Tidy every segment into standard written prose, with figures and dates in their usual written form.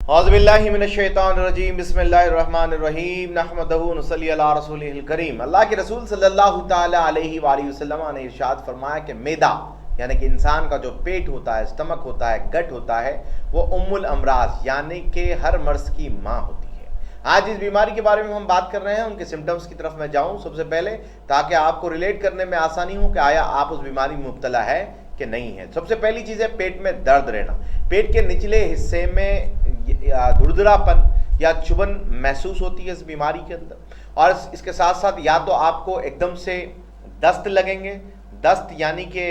औज़ुबिल्लाहि मिनश्शैतानिर्रजीम बिस्मिल्लाहिर्रहमानिर्रहीम नहमदहु नसल्ली अला रसूलिहिल करीम। अल्लाह के रसूल सल्लल्लाहु तआला अलैहि वसल्लम ने इरशाद फरमाया कि मैदा यानी कि इंसान का जो पेट होता है, स्टमक होता है, गट होता है, वो उम्मुल अमराज यानी कि हर मर्ज की माँ होती है। आज इस बीमारी के बारे में हम बात कर रहे हैं, उनके सिम्टम्स की तरफ मैं जाऊँ सबसे पहले, ताकि आपको रिलेट करने में आसानी हो कि आया आप उस बीमारी में मुब्तला है कि नहीं है। सबसे पहली चीज़ है पेट में दर्द रहना। पेट के निचले हिस्से में धुरधुरापन या चुभन महसूस होती है इस बीमारी के अंदर, और इसके साथ साथ या तो आपको एकदम से दस्त लगेंगे, दस्त यानी कि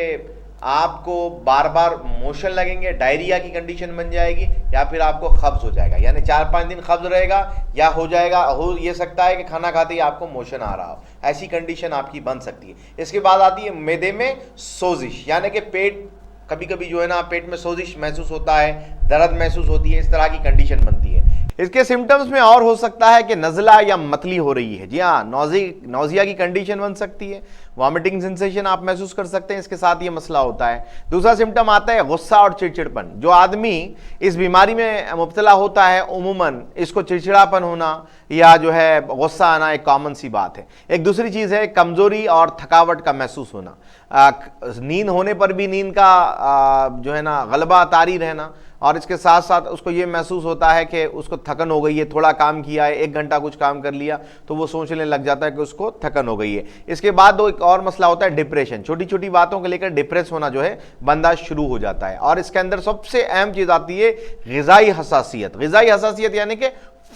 आपको बार बार मोशन लगेंगे, डायरिया की कंडीशन बन जाएगी, या फिर आपको कब्ज हो जाएगा, यानी 4-5 दिन कब्ज रहेगा, या हो जाएगा, हो ये सकता है कि खाना खाते ही आपको मोशन आ रहा हो, ऐसी कंडीशन आपकी बन सकती है। इसके बाद आती है मैदे में सोजिश, यानी कि पेट कभी कभी जो है ना पेट में सोजिश महसूस होता है, दर्द महसूस होती है, इस तरह की कंडीशन बनती है। इसके सिम्टम्स में और हो सकता है कि नज़ला या मतली हो रही है, जी हाँ, नौजिया की कंडीशन बन सकती है, वॉमिटिंग सेंसेशन आप महसूस कर सकते हैं, इसके साथ ये मसला होता है। दूसरा सिम्टम आता है गुस्सा और चिड़चिड़पन। जो आदमी इस बीमारी में मुब्तला होता है उमूमन इसको चिड़चिड़ापन होना या जो है गुस्सा आना एक कॉमन सी बात है। एक दूसरी चीज़ है कमज़ोरी और थकावट का महसूस होना, नींद होने पर भी नींद का जो है ना गलबा तारी रहना, और इसके साथ साथ उसको ये महसूस होता है कि उसको थकन हो गई है, थोड़ा काम किया है, 1 घंटा कुछ काम कर लिया तो वो सोचने लग जाता है कि उसको थकन हो गई है। इसके बाद एक और मसला होता है डिप्रेशन, छोटी छोटी बातों को लेकर डिप्रेस होना जो है बंदा शुरू हो जाता है। और इसके अंदर सबसे अहम चीज़ आती है ग़िज़ाई हसासियत। ग़िज़ाई हसासियत यानी कि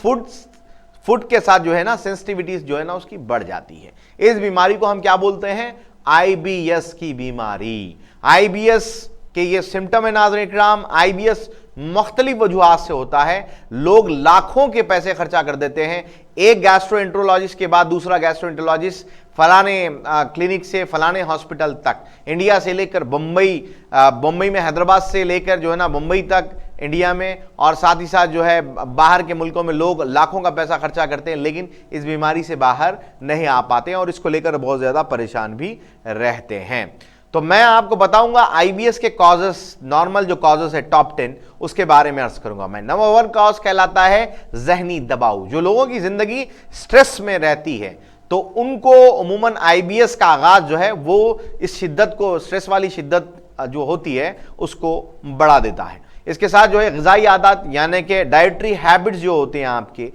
फूड के साथ जो है ना सेंसिटिविटीज़ जो है ना उसकी बढ़ जाती है। इस बीमारी को हम क्या बोलते हैं? IBS की बीमारी। IBS कि ये सिम्टम है नाज़रीन इकराम। IBS मुख्तलिफ वजूहात से होता है। लोग लाखों के पैसे खर्चा कर देते हैं, एक गैस्ट्रोएंट्रोलॉजिस्ट के बाद दूसरा गैस्ट्रोएंट्रोलॉजिस्ट, फलाने क्लिनिक से फलाने हॉस्पिटल तक, इंडिया से लेकर बम्बई में, हैदराबाद से लेकर जो है ना मुंबई तक इंडिया में, और साथ ही साथ जो है बाहर के मुल्कों में लोग लाखों का पैसा खर्चा करते हैं, लेकिन इस बीमारी से बाहर नहीं आ पाते हैं और इसको लेकर बहुत ज़्यादा परेशान भी रहते हैं। तो मैं आपको बताऊंगा IBS के कॉजेस, नॉर्मल जो कॉजेस है टॉप 10, उसके बारे में अर्ज करूंगा मैं। नंबर 1 कॉज कहलाता है जहनी दबाव। जो लोगों की जिंदगी स्ट्रेस में रहती है तो उनको उमूमन IBS का आगाज जो है वो इस शिद्दत को, स्ट्रेस वाली शिद्दत जो होती है उसको बढ़ा देता है। इसके साथ जो है ग़िज़ाई आदत यानी कि डाइटरी हैबिट्स जो होते हैं आपके,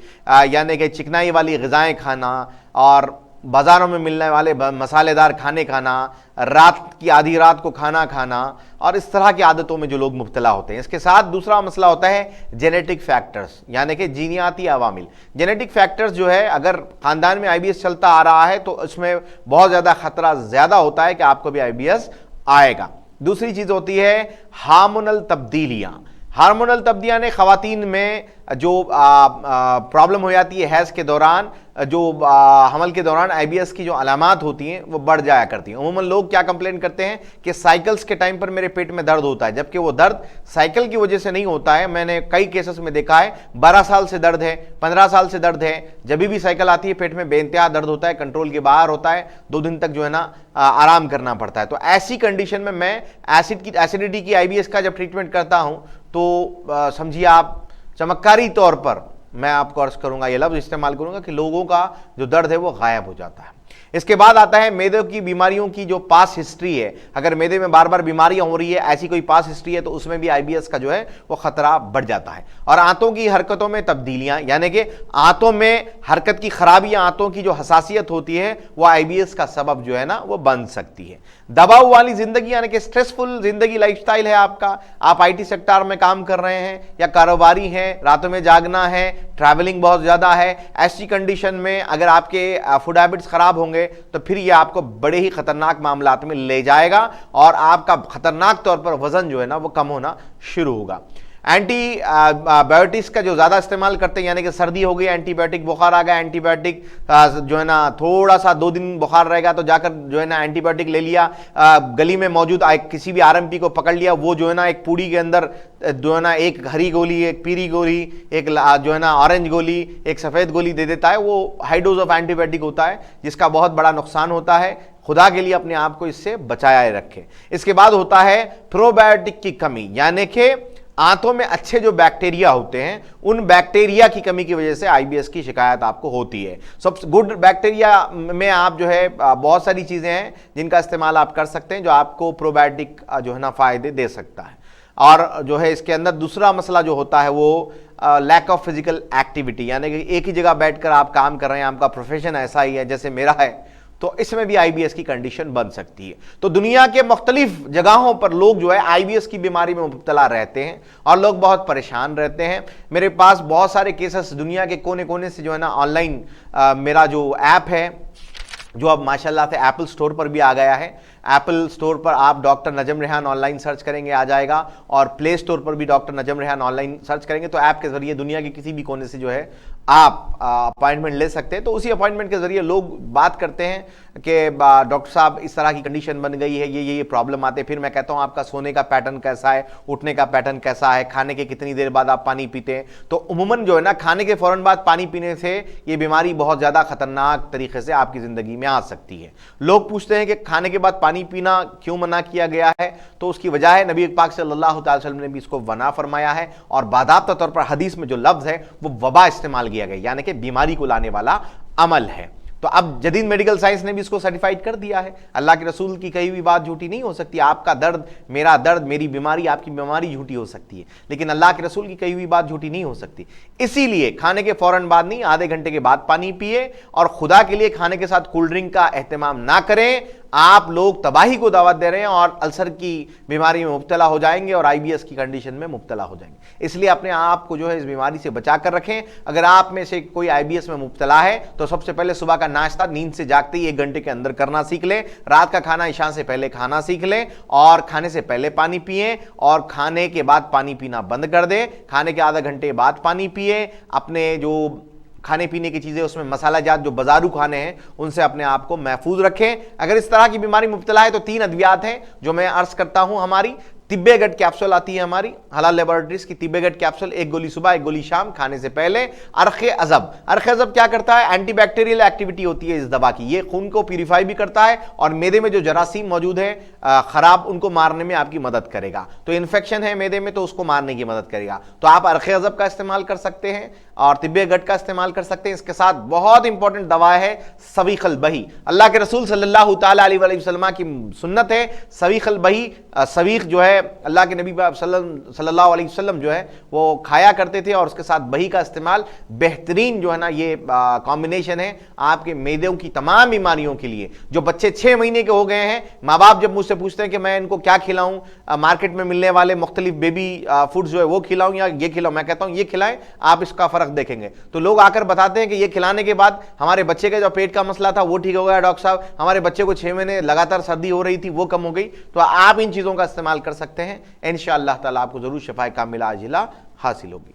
यानी कि चिकनाई वाली ग़िज़ाएँ खाना और बाज़ारों में मिलने वाले मसालेदार खाने खाना, रात की आधी रात को खाना खाना, और इस तरह की आदतों में जो लोग मुब्तला होते हैं। इसके साथ दूसरा मसला होता है जेनेटिक फैक्टर्स यानी कि जीनियाती अवामिल। जेनेटिक फैक्टर्स जो है, अगर ख़ानदान में IBS चलता आ रहा है तो उसमें बहुत ज़्यादा ख़तरा ज़्यादा होता है कि आपको भी IBS आएगा। दूसरी चीज़ होती है हार्मोनल तब्दीलियाँ। हार्मोनल तब्दीलियाँ ने ख़वातीन में जो प्रॉब्लम हो जाती है हैज़ के दौरान, जो हमल के दौरान IBS की जो अलामात होती हैं वो बढ़ जाया करती हैं। उमूमन लोग क्या कंप्लेन करते हैं कि साइकिल्स के टाइम पर मेरे पेट में दर्द होता है, जबकि वो दर्द साइकिल की वजह से नहीं होता है। मैंने कई केसेस में देखा है 12 साल से दर्द है, 15 साल से दर्द है, जब भी साइकिल आती है पेट में बेइंतहा दर्द होता है, कंट्रोल के बाहर होता है, 2 दिन तक जो है ना आराम करना पड़ता है। तो ऐसी कंडीशन में मैं एसिडिटी की IBS का जब ट्रीटमेंट करता हूँ तो समझिए आप, चमत्कारी तौर पर मैं आपको अर्ज करूंगा, ये लफ्ज़ इस्तेमाल करूंगा कि लोगों का जो दर्द है वो गायब हो जाता है। इसके बाद आता है मैदे की बीमारियों की जो पास हिस्ट्री है। अगर मैदे में बार बार बीमारियां हो रही है, ऐसी कोई पास हिस्ट्री है, तो उसमें भी IBS का जो है वो खतरा बढ़ जाता है। और आंतों की हरकतों में तब्दीलियां यानी कि आंतों में हरकत की खराबी, आंतों की जो हसासियत होती है वो IBS का सबब जो है ना वो बन सकती है। दबाव वाली जिंदगी यानी कि स्ट्रेसफुल जिंदगी लाइफस्टाइल है आपका, आप IT सेक्टर में काम कर रहे हैं या कारोबारी हैं, रातों में जागना है, ट्रैवलिंग बहुत ज़्यादा है, ऐसी कंडीशन में अगर आपके फूड हैबिट्स ख़राब होंगे तो फिर ये आपको बड़े ही खतरनाक मामलात में ले जाएगा और आपका खतरनाक तौर पर वजन जो है ना वो कम होना शुरू होगा। एंटीबायोटिक्स का जो ज़्यादा इस्तेमाल करते हैं, यानी कि सर्दी हो गई एंटीबायोटिक, बुखार आ गया एंटीबायोटिक, जो है ना थोड़ा सा 2 दिन बुखार रहेगा तो जाकर जो है ना एंटीबायोटिक ले लिया, गली में मौजूद किसी भी RMP को पकड़ लिया, वो जो है ना एक पूड़ी के अंदर जो है ना एक हरी गोली, एक पीली गोली, एक जो है ना ऑरेंज गोली, एक सफ़ेद गोली दे देता है। वो हाई डोज ऑफ एंटीबायोटिक होता है जिसका बहुत बड़ा नुकसान होता है। खुदा के लिए अपने आप को इससे बचाया रखें। इसके बाद होता है प्रोबायोटिक की कमी, यानी कि आंतों में अच्छे जो बैक्टीरिया होते हैं, उन बैक्टीरिया की कमी की वजह से आईबीएस की शिकायत आपको होती है। सबसे गुड बैक्टीरिया में आप जो है बहुत सारी चीज़ें हैं जिनका इस्तेमाल आप कर सकते हैं, जो आपको प्रोबायोटिक जो है ना फ़ायदे दे सकता है। और जो है इसके अंदर दूसरा मसला जो होता है वो लैक ऑफ फिजिकल एक्टिविटी, यानी कि एक ही जगह बैठकर आप काम कर रहे हैं, आपका प्रोफेशन ऐसा ही है जैसे मेरा है, तो इसमें भी आईबीएस की कंडीशन बन सकती है। तो दुनिया के मुख्तलिफ जगहों पर लोग जो है आईबीएस की बीमारी में मुब्तला रहते हैं और लोग बहुत परेशान रहते हैं। मेरे पास बहुत सारे केसेस दुनिया के कोने कोने से जो है ना ऑनलाइन मेरा जो ऐप है, जो अब माशाल्लाह से एप्पल स्टोर पर भी आ गया है। एप्पल स्टोर पर आप डॉक्टर नजम रेहान ऑनलाइन सर्च करेंगे आ जाएगा, और प्ले स्टोर पर भी डॉक्टर नजम रेहान ऑनलाइन सर्च करेंगे तो ऐप के जरिए दुनिया के किसी भी कोने से जो है आप अपॉइंटमेंट ले सकते हैं। तो उसी अपॉइंटमेंट के जरिए लोग बात करते हैं कि डॉक्टर साहब इस तरह की कंडीशन बन गई है, ये प्रॉब्लम आते हैं। फिर मैं कहता हूं आपका सोने का पैटर्न कैसा है, उठने का पैटर्न कैसा है, खाने के कितनी देर बाद आप पानी पीते हैं। तो उमूमन जो है ना खाने के फौरन बाद पानी पीने से ये बीमारी बहुत ज़्यादा खतरनाक तरीके से आपकी ज़िंदगी में आ सकती है। लोग पूछते हैं कि खाने के बाद पानी पीना क्यों मना किया गया है, तो उसकी वजह है नबी पाक सल्लल्लाहु अलैहि वसल्लम ने भी इसको मना फरमाया है, और बादाब्ता तौर पर हदीस में जो लफ्ज़ है वो वबा इस्तेमाल किया गया, यानी कि बीमारी को लाने वाला अमल है। तो अब जदीद मेडिकल साइंस ने भी इसको सर्टिफाइड कर दिया है। अल्लाह के रसूल की कही हुई बात झूठी नहीं हो सकती। आपका दर्द मेरा दर्द, मेरी बीमारी आपकी बीमारी झूठी हो सकती है, लेकिन अल्लाह के रसूल की कही हुई बात झूठी नहीं हो सकती। इसीलिए खाने के फौरन बाद नहीं, आधे घंटे के बाद पानी पिए, और खुदा के लिए खाने के साथ कोल्ड ड्रिंक का एहतमाम ना करें। आप लोग तबाही को दावत दे रहे हैं और अल्सर की बीमारी में मुब्तला हो जाएंगे और आईबीएस की कंडीशन में मुब्तला हो जाएंगे। इसलिए अपने आप को जो है इस बीमारी से बचा कर रखें। अगर आप में से कोई आईबीएस में मुब्तला है तो सबसे पहले सुबह का नाश्ता नींद से जागते ही 1 घंटे के अंदर करना सीख लें। रात का खाना इशा से पहले खाना सीख लें, और खाने से पहले पानी पिए, और खाने के बाद पानी पीना बंद कर दें। खाने के आधा घंटे बाद पानी पिए। अपने जो खाने पीने की चीज़ें उसमें मसाला जात जो बाजारू खाने हैं उनसे अपने आप को महफूज रखें। अगर इस तरह की बीमारी मुब्तला है तो 3 अद्वियात हैं जो मैं अर्ज करता हूं। हमारी तिब्बे गट कैप्सूल आती है, हमारी हलाल लेबोरेटरीज की तिब्बे गट कैप्सूल, 1 गोली सुबह 1 गोली शाम खाने से पहले। अरखे अजब, अरखे अजब क्या करता है, एंटीबैक्टीरियल एक्टिविटी होती है इस दवा की। ये खून को प्यूरिफाई भी करता है और मैदे में जो जरासीम मौजूद है खराब, उनको मारने में आपकी मदद करेगा। तो इन्फेक्शन है मैदे में तो उसको मारने की मदद करेगा। तो आप अरखे अजब का इस्तेमाल कर सकते हैं और तिब्बे गट का इस्तेमाल कर सकते हैं। इसके साथ बहुत इंपॉर्टेंट दवा है सवीखल बही। अल्लाह के रसूल सल्लल्लाहु ताला अलैहि वसल्लम की सुन्नत है सवीखल बही। सवीख जो है अल्लाह के नबी सल्लल्लाहु अलैहि वसल्लम जो है वो खाया करते थे, और उसके साथ बही का इस्तेमाल बेहतरीन जो है ना ये कॉम्बिनेशन है आपके मैदों की तमाम बीमारियों के लिए। जो बच्चे 6 महीने के हो गए हैं, माँ बाप जब मुझसे पूछते हैं कि मैं इनको क्या खिलाऊं, मार्केट में मिलने वाले मुख्तलिफ बेबी फूड्स जो है वो खिलाऊं या ये खिलाऊं, मैं कहता हूं ये खिलाएं, आप इसका फर्क देखेंगे। तो लोग आकर बताते हैं कि ये खिलाने के बाद हमारे बच्चे का जो पेट का मसला था वो ठीक हो गया डॉक्टर साहब, हमारे बच्चे को 6 महीने लगातार सर्दी हो रही थी वो कम हो गई। तो आप इन चीज़ों का इस्तेमाल कर सकते हैं, इंशाअल्लाह ताला आपको जरूर शिफाए कामिला आजिला हासिल होगी।